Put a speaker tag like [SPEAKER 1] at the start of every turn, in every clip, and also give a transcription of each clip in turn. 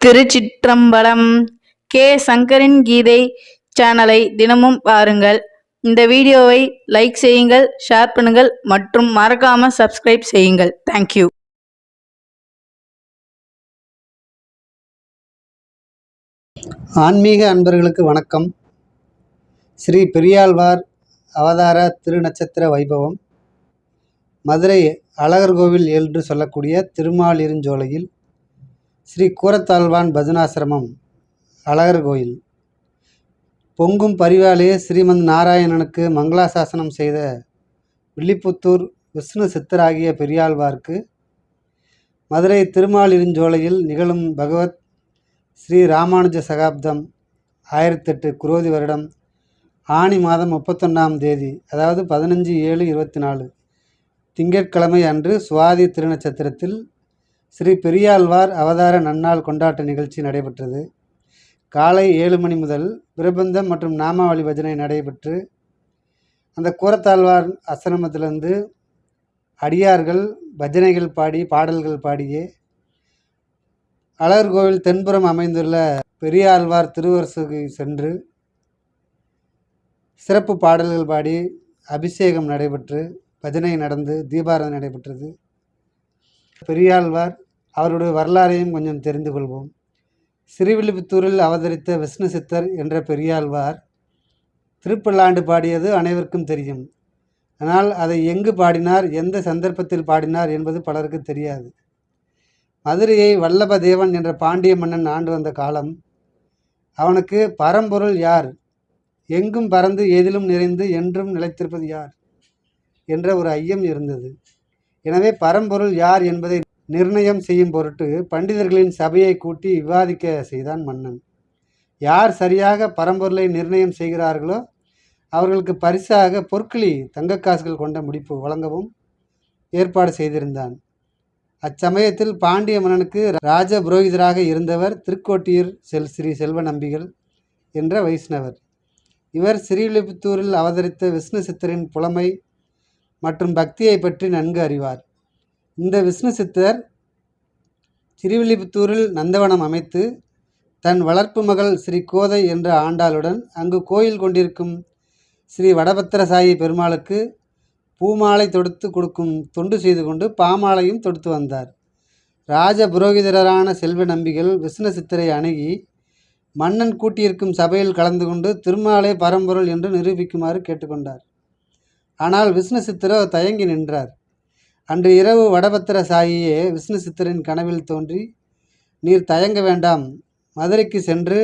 [SPEAKER 1] திருச்சிற்றம்பலம். K சங்கரின் கீதை சேனலை தினமும் பாருங்கள். இந்த வீடியோவை லைக் செய்யுங்கள், ஷேர் பண்ணுங்கள் மற்றும் மறக்காம சப்ஸ்கிரைப் செய்யுங்கள். தேங்க்யூ.
[SPEAKER 2] ஆன்மீக அன்பர்களுக்கு வணக்கம். ஸ்ரீ பெரியாழ்வார் அவதார திருநட்சத்திர வைபவம் மதுரை அழகர் கோவில் என்று சொல்லக்கூடிய திருமாலிருஞ்சோலையில் ஸ்ரீ கூரத்தாழ்வான் பஜனாசிரமம் அழகர் கோயில். பொங்கும் பரிவாலே ஸ்ரீமந்த் நாராயணனுக்கு மங்களாசாசனம் செய்த வில்லிபுத்தூர் விஷ்ணு சித்தராகிய பெரியாழ்வார்க்கு மதுரை திருமாலிருஞ்சோலையில் நிகழும் பகவத் ஸ்ரீ ராமானுஜ சகாப்தம் 1008 குரோதி வருடம் ஆனி மாதம் 31ஆம் தேதி, அதாவது 15/7/24 திங்கட்கிழமை அன்று சுவாதி திருநட்சத்திரத்தில் ஸ்ரீ பெரியாழ்வார் அவதார நன்னாள் கொண்டாட்ட நிகழ்ச்சி நடைபெற்றது. காலை 7 மணி முதல் பிரபந்தம் மற்றும் நாமாவளி பஜனை நடைபெற்று அந்த கூரத்தாழ்வார் ஆசிரமத்திலிருந்து அடியார்கள் பஜனைகள் பாடி பாடல்கள் பாடியே அழகர் கோவில் தென்புறம் அமைந்துள்ள பெரியாழ்வார் திருவரசுக்கு சென்று சிறப்பு பாடல்கள் பாடி அபிஷேகம் நடைபெற்று பஜனை நடந்து தீபாராதனை நடைபெற்றது. பெரியாழ்வார் அவருடைய வரலாறையும் கொஞ்சம் தெரிந்து கொள்வோம். ஸ்ரீவில்லிபுத்தூரில் அவதரித்த விஷ்ணு சித்தர் என்ற பெரியாழ்வார் திருப்பல்லாண்டு பாடியது அனைவருக்கும் தெரியும். ஆனால் அதை எங்கு பாடினார், எந்த சந்தர்ப்பத்தில் பாடினார் என்பது பலருக்கு தெரியாது. மதுரையை வல்லபதேவன் என்ற பாண்டிய மன்னன் ஆண்டு வந்த காலம். அவனுக்கு பரம்பொருள் யார், எங்கும் பறந்து எதிலும் நிறைந்து என்றும் நிலைத்திருப்பது யார் என்ற ஒரு ஐயம் இருந்தது. எனவே பரம்பொருள் யார் என்பதை நிர்ணயம் செய்யும் பொருட்டு பண்டிதர்களின் சபையை கூட்டி விவாதிக்க செய்தான் மன்னன். யார் சரியாக பரம்பொருளை நிர்ணயம் செய்கிறார்களோ அவர்களுக்கு பரிசாக பொற்களி தங்கக்காசுகள் கொண்ட முடிப்பு வழங்கவும் ஏற்பாடு செய்திருந்தான். அச்சமயத்தில் பாண்டிய மன்னனுக்கு ராஜ புரோகிதராக இருந்தவர் திருக்கோட்டியூர் ஸ்ரீ செல்வ நம்பிகள் என்ற வைஷ்ணவர். இவர் ஸ்ரீவில்லிபுத்தூரில் அவதரித்த விஷ்ணு சித்தரின் புலமை மற்றும் பக்தியை பற்றி நன்கு அறிவார். இந்த விஷ்ணு சித்தர் ஸ்ரீவில்லிபுத்தூரில் நந்தவனம் அமைத்து தன் வளர்ப்பு மகள் ஸ்ரீ கோதை என்ற ஆண்டாளுடன் அங்கு கோயில் கொண்டிருக்கும் ஸ்ரீ வடபத்திரசாயி பெருமாளுக்கு பூமாலை தொடுத்து கொடுக்கும் தொண்டு செய்து கொண்டு பாமாலையும் தொடுத்து வந்தார். ராஜ புரோகிதரான செல்வ நம்பிகள் விஷ்ணு சித்தரை அணுகி மன்னன் கூட்டியிருக்கும் சபையில் கலந்து கொண்டு திருமாலே பரம்பொருள் என்று நிரூபிக்குமாறு கேட்டுக்கொண்டார். ஆனால் விஷ்ணு சித்தரோ தயங்கி நின்றார். அன்று இரவு வடபத்திர சாயியே விஷ்ணு சித்தரின் கனவில் தோன்றி, நீர் தயங்க வேண்டாம், மதுரைக்கு சென்று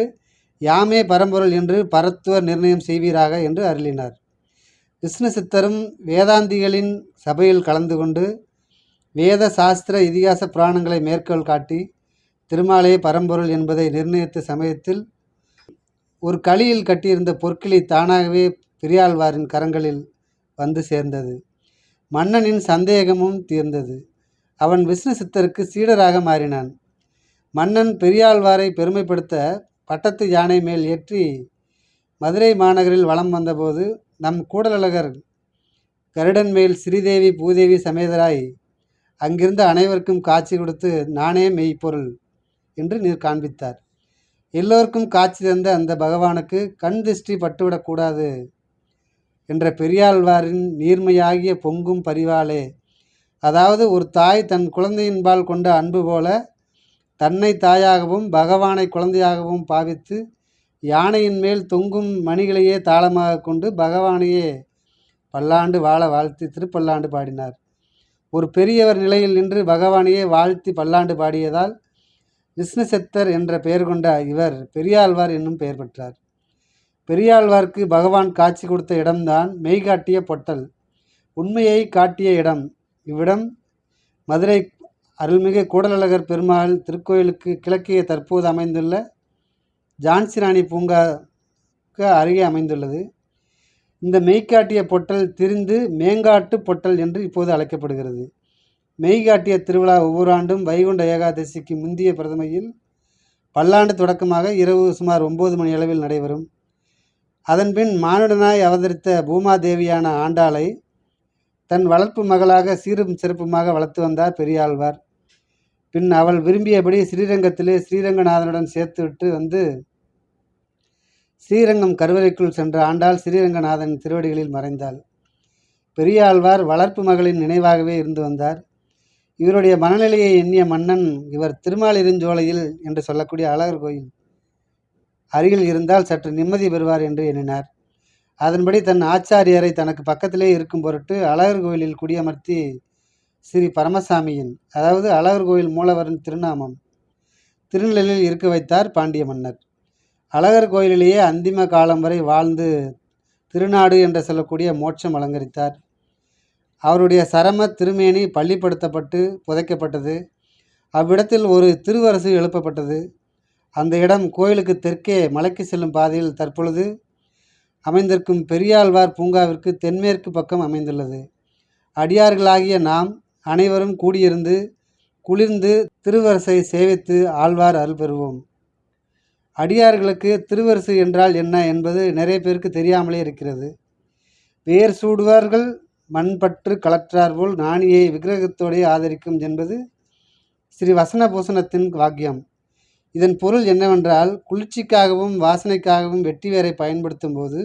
[SPEAKER 2] யாமே பரம்பொருள் என்று பரத்துவர் நிர்ணயம் செய்வீராக என்று அருளினார். விஷ்ணு சித்தரும் வேதாந்திகளின் சபையில் கலந்து கொண்டு வேத சாஸ்திர இதிகாச புராணங்களை மேற்கோள் காட்டி திருமாலே பரம்பொருள் என்பதை நிர்ணயித்த சமயத்தில் ஒரு களியில் கட்டியிருந்த பொற்களி தானாகவே பெரியாழ்வாரின் கரங்களில் வந்து சேர்ந்தது. மன்னனின் சந்தேகமும் தீர்ந்தது. அவன் விஷ்ணு சித்தருக்கு சீடராக மாறினான். மன்னன் பெரியாழ்வாரை பெருமைப்படுத்த பட்டத்து யானை மேல் ஏற்றி மதுரை மாநகரில் வலம் வந்தபோது நம் கூடலழகர் கருடன் மேல் ஸ்ரீதேவி பூதேவி சமேதராய் அங்கிருந்த அனைவருக்கும் காட்சி கொடுத்து நானே மெய்ப்பொருள் என்று நீர் காண்பித்தார். எல்லோருக்கும் காட்சி தந்த அந்த பகவானுக்கு கண் திருஷ்டி பட்டுவிடக்கூடாது என்ற பெரியாழ்வாரின் நீர்மையாகிய பொங்கும் பரிவாலே, அதாவது ஒரு தாய் தன் குழந்தையின்பால் கொண்ட அன்பு போல தன்னை தாயாகவும் பகவானை குழந்தையாகவும் பாவித்து யானையின் மேல் தொங்கும் மணிகளையே தாளமாக கொண்டு பகவானையே பல்லாண்டு வாழ வாழ்த்தி திருப்பல்லாண்டு பாடினார். ஒரு பெரியவர் நிலையில் நின்று பகவானையே வாழ்த்தி பல்லாண்டு பாடியதால் விஷ்ணு சித்தர் என்ற பெயர் கொண்ட இவர் பெரியாழ்வார் என்னும் பெயர் பெற்றார். பெரியாழ்வார்க்கு பகவான் காட்சி கொடுத்த இடம்தான் மெய்காட்டிய பொட்டல், உண்மையை காட்டிய இடம். இவ்விடம் மதுரை அருள்மிகு கூடலழகர் பெருமாள் திருக்கோயிலுக்கு கிழக்கே தற்போது அமைந்துள்ள ஜான்சி ராணி பூங்காவுக்கு அருகே அமைந்துள்ளது. இந்த மெய்காட்டிய பொட்டல் திரிந்து மேங்காட்டு பொட்டல் என்று இப்போது அழைக்கப்படுகிறது. மெய்காட்டிய திருவிழா ஒவ்வொரு ஆண்டும் வைகுண்ட ஏகாதசிக்கு முந்திய பிரதமையில் பல்லாண்டு தொடக்கமாக இரவு சுமார் 9 மணி அளவில் நடைபெறும். அதன்பின் மானுடனாய் அவதரித்த பூமாதேவியான ஆண்டாளை தன் வளர்ப்பு மகளாக சீரும் சிறப்புமாக வளர்த்து வந்தார் பெரியாழ்வார். பின் அவள் விரும்பியபடி ஸ்ரீரங்கத்திலே ஸ்ரீரங்கநாதனுடன் சேர்த்துவிட்டு வந்து ஸ்ரீரங்கம் கருவறைக்குள் சென்ற ஆண்டாள் ஸ்ரீரங்கநாதன் திருவடிகளில் மறைந்தாள். பெரியாழ்வார் வளர்ப்பு மகளின் நினைவாகவே இருந்து வந்தார். இவருடைய மனநிலையை எண்ணிய மன்னன் இவர் திருமாலிருஞ்சோலையில் என்று சொல்லக்கூடிய அழகர் கோயில் அருகில் இருந்தால் சற்று நிம்மதி பெறுவார் என்று எண்ணினார். அதன்படி தன் ஆச்சாரியரை தனக்கு பக்கத்திலே இருக்கும் பொருட்டு அழகர் கோயிலில் குடியமர்த்தி ஸ்ரீ பரமசாமியின், அதாவது அழகர் கோயில் மூலவரின் திருநாமம் திருநிழலில் இருக்க வைத்தார் பாண்டிய மன்னர். அழகர் கோயிலிலேயே அந்திம காலம் வரை வாழ்ந்து திருநாடு என்று சொல்லக்கூடிய மோட்சம் அலங்கரித்தார். அவருடைய சரம திருமேனி பள்ளிப்படுத்தப்பட்டு புதைக்கப்பட்டது. அவ்விடத்தில் ஒரு திருவரசு எழுப்பப்பட்டது. அந்த இடம் கோயிலுக்கு தெற்கே மலைக்கு செல்லும் பாதையில் தற்பொழுது அமைந்திருக்கும் பெரியாழ்வார் பூங்காவிற்கு தென்மேற்கு பக்கம் அமைந்துள்ளது. அடியார்களாகிய நாம் அனைவரும் கூடியிருந்து குளிர்ந்து திருவரசை சேவித்து ஆழ்வார் அருள் பெறுவோம். அடியார்களுக்கு திருவரசு என்றால் என்ன என்பது நிறைய பேருக்கு தெரியாமலே இருக்கிறது. வேர் சூடுவார்கள் மண்பற்று கலற்றார் போல் நாணியை விக்கிரகத்தோடே ஆதரிக்கும் என்பது ஸ்ரீ வசன பூசணத்தின் வாக்கியம். இதன் பொருள் என்னவென்றால், குளிர்ச்சிக்காகவும் வாசனைக்காகவும் வெட்டி வேரை பயன்படுத்தும் போது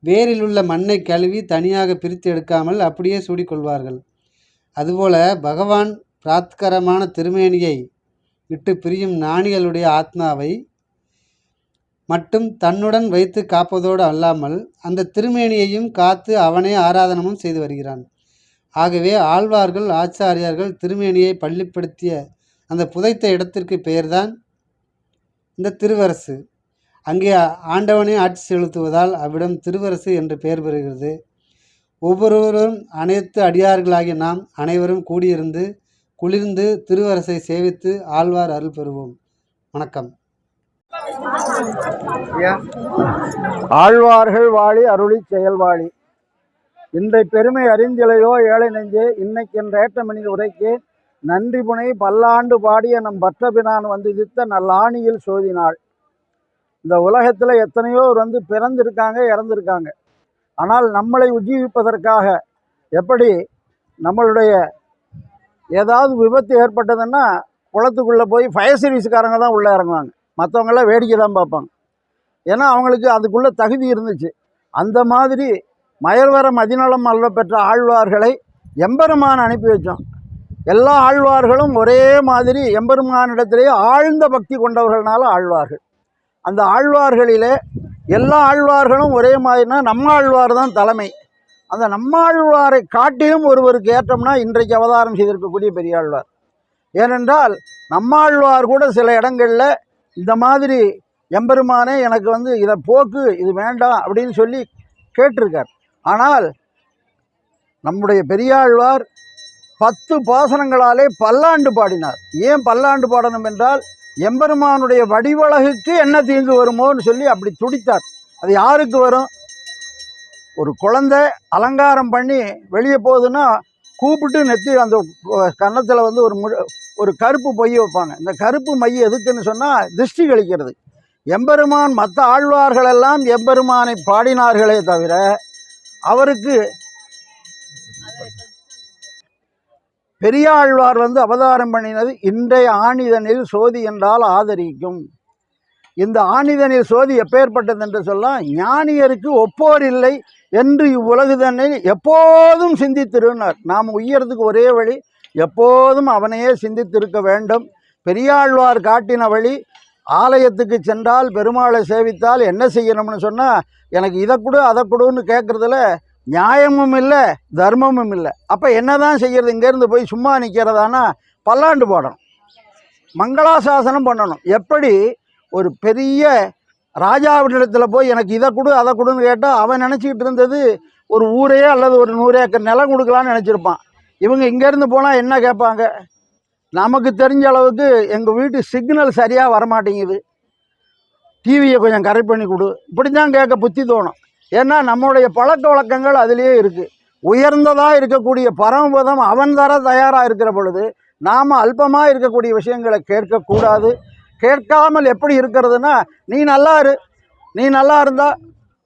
[SPEAKER 2] வேரில் உள்ள மண்ணை கழுவி தனியாக பிரித்து எடுக்காமல் அப்படியே சூடிக்கொள்வார்கள். அதுபோல பகவான் பிராத்கரமான திருமேனியை விட்டு பிரியும் நாணிகளுடைய ஆத்மாவை மட்டும் தன்னுடன் வைத்து காப்பதோடு அல்லாமல் அந்த திருமேனியையும் காத்து அவனே ஆராதனமும் செய்து வருகிறான். ஆகவே ஆழ்வார்கள் ஆச்சாரியார்கள் திருமேனியை பள்ளிப்படுத்திய அந்த புதைத்த இடத்திற்கு பெயர்தான் இந்த திருவரசு. அங்கே ஆண்டவனே ஆட்சி செலுத்துவதால் அவ்விடம் திருவரசு என்று பெயர் பெறுகிறது. ஒவ்வொருவரும் அனைத்து அடியார்களாகிய நாம் அனைவரும் கூடியிருந்து குளிர்ந்து திருவரசை சேவித்து ஆழ்வார் அருள் பெறுவோம். வணக்கம்.
[SPEAKER 3] ஆழ்வார்கள் வாழி அருளி செயல்வாழி. இன்றை பெருமை அறிந்திலையோ ஏழை நெஞ்சே, இன்னைக்கென்ற ஏற்றமணி உரைக்கு நன்றி புனை பல்லாண்டு பாடிய நம் பற்றபினான் வந்து தித்த நல்லாணியில் சோதினாள். இந்த உலகத்தில் எத்தனையோ பிறந்திருக்காங்க, இறந்துருக்காங்க. ஆனால் நம்மளை உஜ்ஜீவிப்பதற்காக எப்படி நம்மளுடைய ஏதாவது விபத்து ஏற்பட்டதுன்னா குளத்துக்குள்ளே போய் ஃபயர் சர்வீஸுக்காரங்க தான் உள்ளே இறங்குவாங்க, மற்றவங்களாம் வேடிக்கை தான் பார்ப்பாங்க. ஏன்னா அவங்களுக்கு அதுக்குள்ளே தகுதி இருந்துச்சு. அந்த மாதிரி மயர்வர மதிநலம் அல்வ பெற்ற ஆழ்வார்களை எம்பெருமான் அனுப்பி வச்சோம். எல்லா ஆழ்வார்களும் ஒரே மாதிரி எம்பெருமானிடத்திலேயே ஆழ்ந்த பக்தி கொண்டவர்கள்னால ஆழ்வார்கள். அந்த ஆழ்வார்களிலே எல்லா ஆழ்வார்களும் ஒரே மாதிரினா நம்மாழ்வார் தான் தலைமை. அந்த நம்மாழ்வாரை காட்டிலும் ஒருவருக்கு ஏற்றம்னா இன்றைக்கு அவதாரம் செய்திருக்கக்கூடிய பெரியாழ்வார். ஏனென்றால் நம்மாழ்வார் கூட சில இடங்களில் இந்த மாதிரி எம்பெருமானே எனக்கு இதை போக்கு, இது வேண்டாம் அப்படின்னு சொல்லி கேட்டிருக்கார். ஆனால் நம்முடைய பெரியாழ்வார் 10 பாசனங்களாலே பல்லாண்டு பாடினார். ஏன் பல்லாண்டு பாடணும் என்றால், எம்பெருமானுடைய வடிவழகுக்கு என்ன தீங்கு வருமோன்னு சொல்லி அப்படி துடித்தார். அது யாருக்கு வரும்? ஒரு குழந்தை அலங்காரம் பண்ணி வெளியே போகுதுன்னா கூப்பிட்டு நெத்தி அந்த கன்னத்தில் ஒரு கருப்பு மை வைப்பாங்க. இந்த கருப்பு மை எதுக்குன்னு சொன்னால் திருஷ்டி கழிக்கிறது. எம்பெருமான் மற்ற ஆழ்வார்களெல்லாம் எம்பெருமானை பாடினார்களே தவிர அவருக்கு பெரியாழ்வார் அவதாரம் பண்ணினது இன்றைய ஆணிதனில் சோதி என்றால் ஆதரிக்கும். இந்த ஆணிதனில் சோதி எப்பேற்பட்டது என்று சொல்லலாம், ஞானியருக்கு ஒப்போர் இல்லை என்று இவ்வுலகு தன்னை எப்போதும் சிந்தித்திருந்தார். நாம் உயர்றதுக்கு ஒரே வழி எப்போதும் அவனையே சிந்தித்திருக்க வேண்டும். பெரியாழ்வார் காட்டின வழி, ஆலயத்துக்கு சென்றால் பெருமாளை சேவித்தால் என்ன செய்யணும்னு சொன்னால், எனக்கு இதை கொடு அதை கொடுன்னு கேட்குறதுல நியாயமும் இல்லை, தர்மமும் இல்லை. அப்போ என்ன தான் செய்கிறது? இங்கேருந்து போய் சும்மா நிற்கிறதானா பல்லாண்டு பாடணும், மங்களாசாசனம் பண்ணணும். எப்படி ஒரு பெரிய ராஜாவிடத்தில் போய் எனக்கு இதை கொடு அதை கொடுன்னு கேட்டால் அவன் நினச்சிக்கிட்டு இருந்தது ஒரு ஊரையே அல்லது ஒரு 100 ஏக்கர் நிலம் கொடுக்கலான்னு நினச்சிருப்பான். இவங்க இங்கேருந்து போனால் என்ன கேட்பாங்க? நமக்கு தெரிஞ்ச அளவுக்கு எங்கள் வீட்டு சிக்னல் சரியாக வரமாட்டேங்குது, டிவியை கொஞ்சம் கரெக்ட் பண்ணி கொடு, இப்படி தான் கேட்க புத்தி தோணும். ஏன்னா நம்முடைய பழக்க வழக்கங்கள் அதிலேயே இருக்குது. உயர்ந்ததாக இருக்கக்கூடிய பரமபதம் அவன் தர தயாராக இருக்கிற பொழுது நாம் அல்பமாக இருக்கக்கூடிய விஷயங்களை கேட்கக்கூடாது. கேட்காமல் எப்படி இருக்கிறதுனா, நீ நல்லா இரு, நீ நல்லா இருந்தா,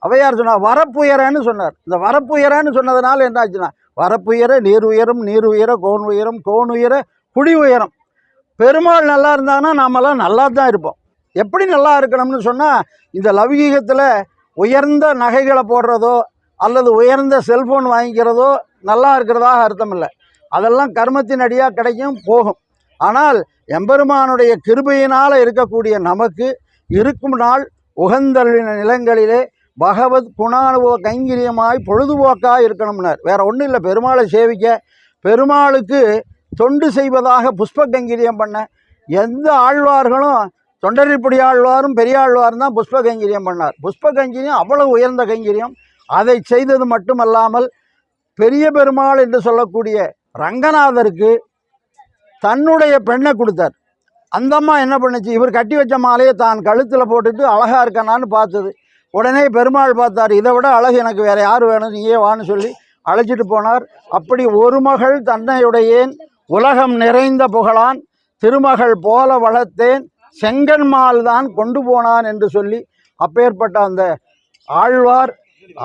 [SPEAKER 3] அவையார் சொன்னார் வரப்புயரன்னு சொன்னார். இந்த வரப்புயரன்னு சொன்னதுனால என்ன ஆச்சுன்னா, வரப்புயர நீர் உயரம், நீர் உயர கோன் உயரம், கோன் உயர குடி உயரம். பெருமாள் நல்லா இருந்தாங்கன்னா நாமெல்லாம் நல்லா தான் இருப்போம். எப்படி நல்லா இருக்கணும்னு சொன்னால், இந்த லௌகீகத்தில் உயர்ந்த நகைகளை போடுறதோ அல்லது உயர்ந்த செல்ஃபோன் வாங்கிக்கிறதோ நல்லா இருக்கிறதாக அர்த்தம் இல்லை. அதெல்லாம் கர்மத்தின் அடியாக கிடைக்கும், போகும். ஆனால் எம்பெருமானுடைய கிருபையினால் இருக்கக்கூடிய நமக்கு இருக்கும் நாள் உகந்த நிலங்களிலே பகவத் குணானுபவ கைங்கரியமாய் பொழுதுபோக்காக இருக்கணும்னார். வேற ஒன்றும் இல்லை. பெருமாளை சேவிக்க, பெருமாளுக்கு தொண்டு செய்வதாக புஷ்ப கைங்கரியம் பண்ண எந்த ஆழ்வார்களும், தொண்டரிப்படி ஆழ்வாரும் பெரியாழ்வாரும் தான் புஷ்ப கைங்கரியம் பண்ணார். புஷ்ப கைங்கரியம் அவ்வளவு உயர்ந்த கைங்கரியம். அதை செய்தது மட்டுமல்லாமல் பெரிய பெருமாள் என்று சொல்லக்கூடிய ரங்கநாதருக்கு தன்னுடைய பெண்ணை கொடுத்தார். அந்த அம்மா என்ன பண்ணுச்சு, இவர் கட்டி வச்ச மாலையை தான் கழுத்தில் போட்டுட்டு அழகாக இருக்கனான்னு பார்த்தது. உடனே பெருமாள் பார்த்தார், இதை விட அழகு எனக்கு வேறு யார் வேணும், நீயே வான்னு சொல்லி அழைச்சிட்டு போனார். அப்படி ஒரு மகள் தன்னையுடையேன் உலகம் நிறைந்த புகழான் திருமகள் போல வளர்த்தேன் செங்கன்மால் தான் கொண்டு போனான் என்று சொல்லி அப்பேற்பட்ட அந்த ஆழ்வார்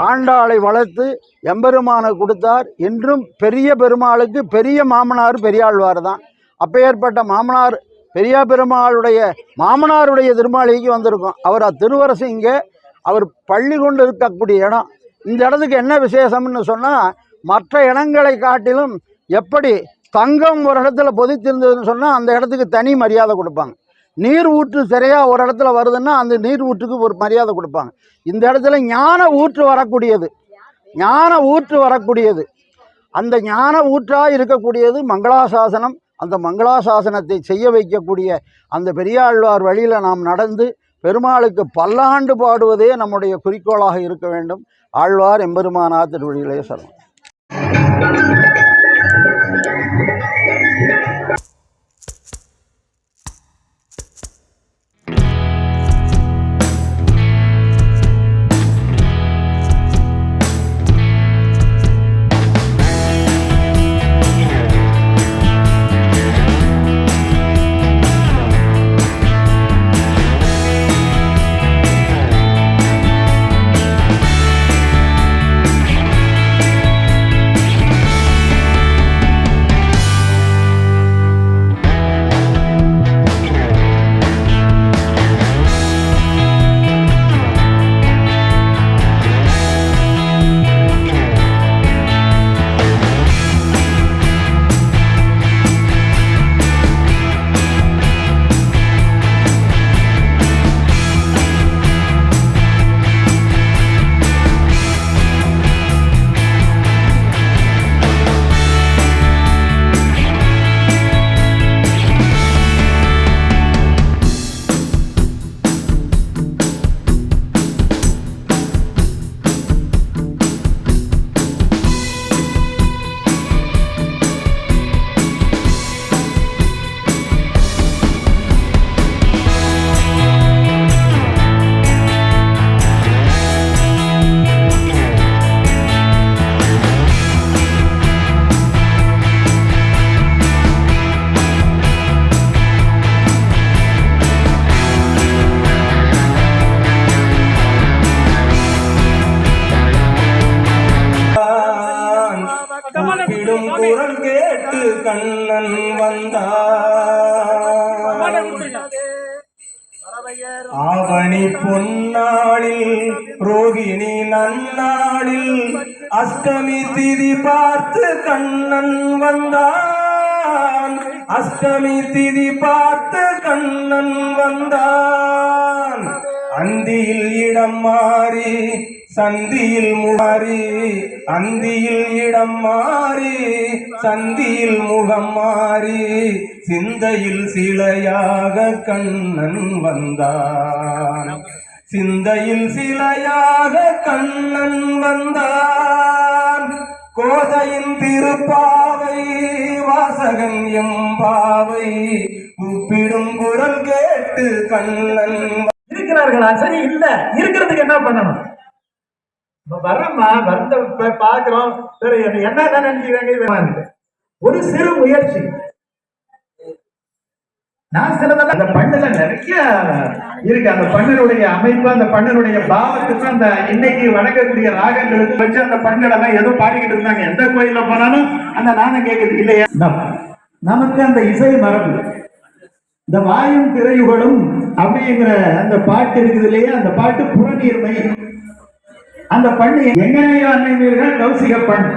[SPEAKER 3] ஆண்டாளை வளர்த்து எம்பெருமானை கொடுத்தார். இன்றும் பெரிய பெருமாளுக்கு பெரிய மாமனார் பெரியாழ்வார் தான். அப்பேற்பட்ட மாமனார் பெரிய பெருமாளுடைய மாமனாருடைய திருமாளிகைக்கு வந்திருக்கோம். அவர் திருவரசு இங்கே அவர் பள்ளி கொண்டு இருக்கக்கூடிய இடம். இந்த இடத்துக்கு என்ன விசேஷம்னு சொன்னால், மற்ற இடங்களை காட்டிலும் எப்படி தங்கம் ஒரு இடத்துல பொதித்திருந்ததுன்னு சொன்னால் அந்த இடத்துக்கு தனி மரியாதை கொடுப்பாங்க. நீர் ஊற்று சரியாக ஒரு இடத்துல வருதுன்னா அந்த நீர் ஊற்றுக்கு ஒரு மரியாதை கொடுப்பாங்க. இந்த இடத்துல ஞான ஊற்று வரக்கூடியது, ஞான ஊற்று வரக்கூடியது. அந்த ஞான ஊற்றாக இருக்கக்கூடியது மங்களாசாசனம். அந்த மங்களாசாசனத்தை செய்ய வைக்கக்கூடிய அந்த பெரியாழ்வார் வழியில் நாம் நடந்து பெருமாளுக்கு பல்லாண்டு பாடுவதே நம்முடைய குறிக்கோளாக இருக்க வேண்டும். ஆழ்வார் எம்பெருமானார் திருவடிகளே சரணம்.
[SPEAKER 4] குரல் கேட்டு கண்ணன் வந்தான். ஆவணி பொன்னாளில் ரோகிணி நன்னாளில் அஷ்டமி திதி பார்த்து கண்ணன் வந்தான். அஷ்டமி திதி பார்த்து கண்ணன் வந்தான். அந்தியில் இடம் மாறி சந்தியில் மாறி, அந்தியில் இடம் மாறி சந்தியில் முகம் மாறி சிந்தையில் சிலையாக கண்ணன் வந்தான். சிந்தையில் சிலையாக கண்ணன் வந்தான். கோதையின் திருப்பாவை வாசகன் எம்பாவை கூப்பிடும் குரல் கேட்டு கண்ணன்.
[SPEAKER 5] இருக்கிறார்களா? சரி, இல்ல இருக்கிறதுக்கு என்ன பண்ணணும்? வர்றோம்மா, வந்து பாக்குறோம். சரி, என்ன நினைக்கிறாங்க? ஒரு சிறு முயற்சி. நான் சிலதெல்லாம் அந்த பண்ணுல நிறைய இருக்கு. அந்த பண்ணனுடைய அமைப்பு, அந்த பண்ணனுடைய பாவத்துக்கு, அந்த இன்னைக்கு வணங்கக்கூடிய ராகங்களுக்கு வச்சு அந்த பண்ணெல்லாம் ஏதோ பாடிக்கிட்டு இருந்தாங்க. எந்த கோயில போனாலும் அந்த நானும் கேட்குது இல்லையா? நமக்கு அந்த இசை மரபு இந்த வாயும் திரையுகளும் அப்படிங்கிற அந்த பாட்டு இருக்குது இல்லையா, அந்த பாட்டு புறநீர்மை. அந்த பண்ணு எங்கனையோ அன்னைமீர்கள் கௌசிக பண்.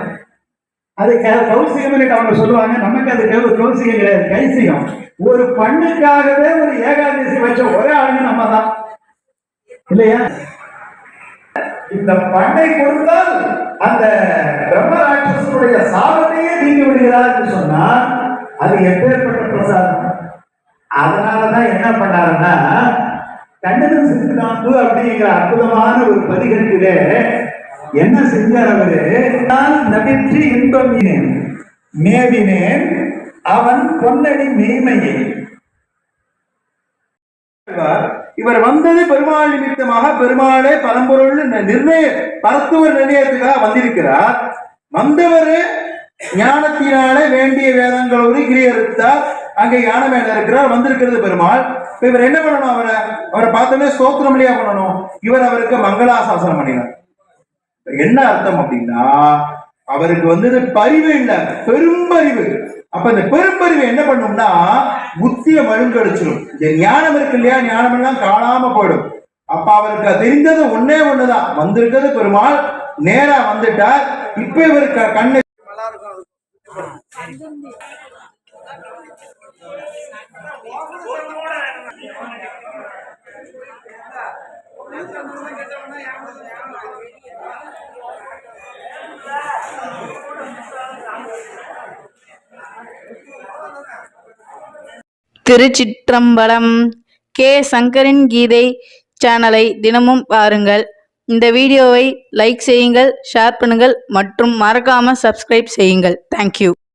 [SPEAKER 5] அது கௌசிகம் அவங்க சொல்லுவாங்க, நமக்கு அது கௌசிகம் கிடையாது, கைசிகம். ஒரு பண்ணுக்காகவே ஒரு ஏகாதசி வச்ச ஒரே ஆளுங்க நம்ம தான் இல்லையா. இந்த பண்ணை கொடுத்தால் அந்த பிரம்மராட்சசனுடைய சாபத்தையே நீங்கி விடுகிறார் என்று சொன்னா அது எப்பேற்பட்ட பிரசாதம். அதனாலதான் என்ன பண்ணாருன்னா, கண்டனம் சித்தாம்பு அப்படிங்கிற அற்புதமான ஒரு பதிகத்திலே என்ன செஞ்சார் அவரு, நான் நபிற்றி இன்பம் மேவினேன் அவன் பொன்னடி மேய்மையை. இவர் வந்தது பெருமாள் நிமித்தமாக, பெருமாளே பரம்பொருள் நிர்ணய பரத்துவ நிர்ணயத்துக்காக வந்திருக்கிறார். வந்தவர் ஞானத்தினாலே வேண்டிய வேதங்களோடு கிரியறுத்தார். அங்க ஞான மேல இருக்கிறார், வந்திருக்கிறது பெருமாள். இவர் என்ன பண்ணணும், அவரை பார்த்தோன்னே ஸ்தோத்திரம் இல்லையா பண்ணணும். இவர் அவருக்கு மங்களாசாசனம் பண்ணினார். என்ன அர்த்தம் அப்படின்னா, அவருக்கு வந்தது பரிவு இல்ல, பெரும்பறிவு. அப்ப இந்த பெரும்பறிவு என்ன பண்ணும்னா புத்திய மழுங்கடிச்சிடும். ஞானம் இருக்கு இல்லையா, ஞானம் எல்லாம் காணாம போயிடும். அப்ப அவருக்கு தெரிந்தது ஒன்னே ஒண்ணுதான், வந்திருக்கிறது பெருமாள், நேரா வந்துட்டார். இப்ப இவருக்கு கண்ணு
[SPEAKER 1] திருச்சிற்றம்பலம். கே சங்கரின் கீதை சேனலை தினமும் பாருங்கள். இந்த வீடியோவை லைக் செய்யுங்கள், ஷேர் பண்ணுங்கள் மற்றும் மறக்காம சப்ஸ்கிரைப் செய்யுங்கள். தேங்க்யூ.